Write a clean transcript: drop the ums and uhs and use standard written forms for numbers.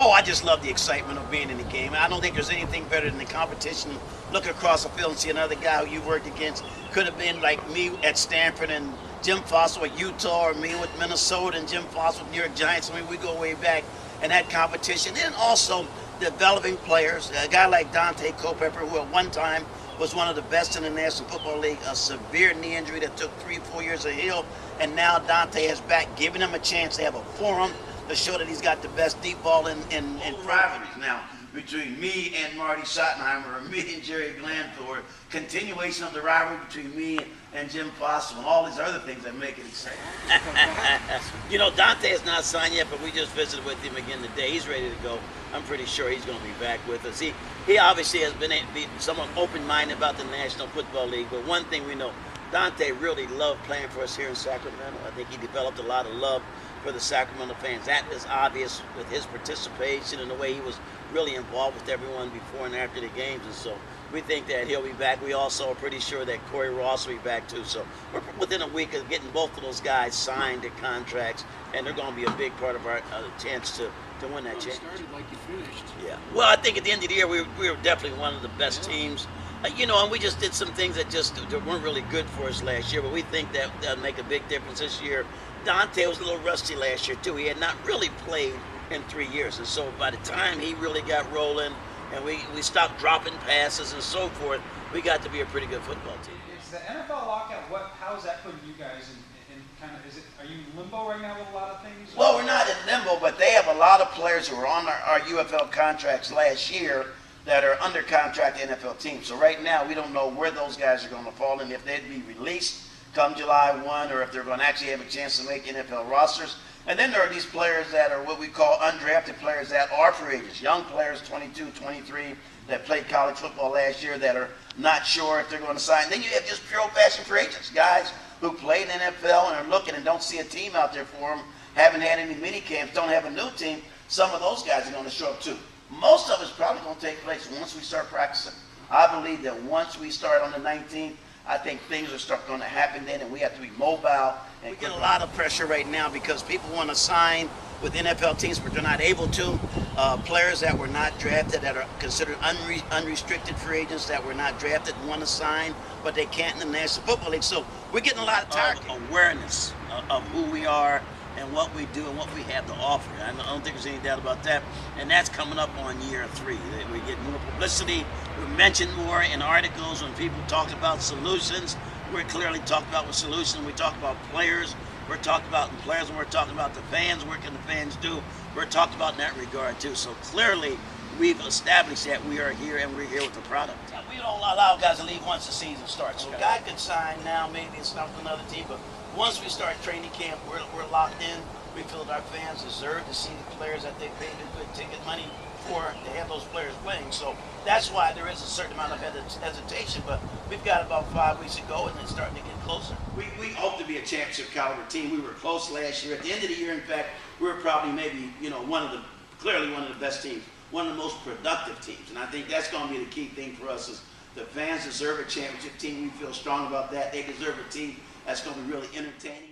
Oh, I just love the excitement of being in the game. I don't think there's anything better than the competition. Look across the field and see another guy who you worked against. Could have been like me at Stanford and Jim Foster with Utah, or me with Minnesota and Jim Foster with New York Giants. I mean, we go way back. And that competition. And also developing players. A guy like Dante Culpepper, who at one time was one of the best in the National Football League, a severe knee injury that took 3-4 years to heal. And now Dante is back, giving him a chance to have a forum to show that he's got the best deep ball in rivalries now between me and Marty Schottenheimer, or me and Jerry Glanville, continuation of the rivalry between me and Jim Foster, and all these other things that make it exciting. You know, Dante is not signed yet, but we just visited with him again today. He's ready to go. I'm pretty sure he's going to be back with us. He obviously has been somewhat open-minded about the National Football League, but one thing we know, Dante really loved playing for us here in Sacramento. I think he developed a lot of love for the Sacramento fans. That is obvious with his participation and the way he was really involved with everyone before and after the games. And so we think that he'll be back. We also are pretty sure that Corey Ross will be back too. So we're within a week of getting both of those guys signed to contracts, and they're going to be a big part of our chance to win that championship. Started like you finished. Yeah. Well, I think at the end of the year, we were definitely one of the best teams. You know, and we just did some things that weren't really good for us last year, but we think that that'll make a big difference this year. Dante was a little rusty last year, too. He had not really played in 3 years, and so by the time he really got rolling and we stopped dropping passes and so forth, we got to be a pretty good football team. Is the NFL lockout, how is that putting you guys in kind of, are you in limbo right now with a lot of things? Well, we're not in limbo, but they have a lot of players who were on our UFL contracts last year that are under contract to NFL teams. So right now, we don't know where those guys are going to fall and if they'd be released come July 1, or if they're going to actually have a chance to make NFL rosters. And then there are these players that are what we call undrafted players that are free agents, young players, 22, 23, that played college football last year that are not sure if they're going to sign. Then you have just pure old-fashioned free agents, guys who played in NFL and are looking and don't see a team out there for them, haven't had any mini camps, don't have a new team. Some of those guys are going to show up too. Most of it's probably going to take place once we start practicing. I believe that once we start on the 19th, I think things are going to happen then, and we have to be mobile. And we get a lot of pressure right now because people want to sign with NFL teams, but they're not able to. Players that were not drafted, that are considered unrestricted free agents, that were not drafted, want to sign, but they can't in the National Football League. So we're getting a lot of awareness of who we are and what we do and what we have to offer. I don't think there's any doubt about that. And that's coming up on year 3. We get more publicity. We mention more in articles when people talk about solutions. We're clearly talking about with solutions. We talk about players. We're talking about players, and we're talking about the fans. What can the fans do? We're talking about in that regard too. So clearly, we've established that we are here and we're here with the product. We don't allow guys to leave once the season starts. So a guy could sign now, maybe it's not with another team, but once we start training camp, we're locked in. We feel that our fans deserve to see the players that they paid the good ticket money for to have those players playing. So that's why there is a certain amount of hesitation, but we've got about 5 weeks to go and it's starting to get closer. We hope to be a championship caliber team. We were close last year. At the end of the year, in fact, we were probably maybe, clearly one of the best teams, one of the most productive teams. And I think that's going to be the key thing for us is the fans deserve a championship team. We feel strong about that. They deserve a team that's going to be really entertaining.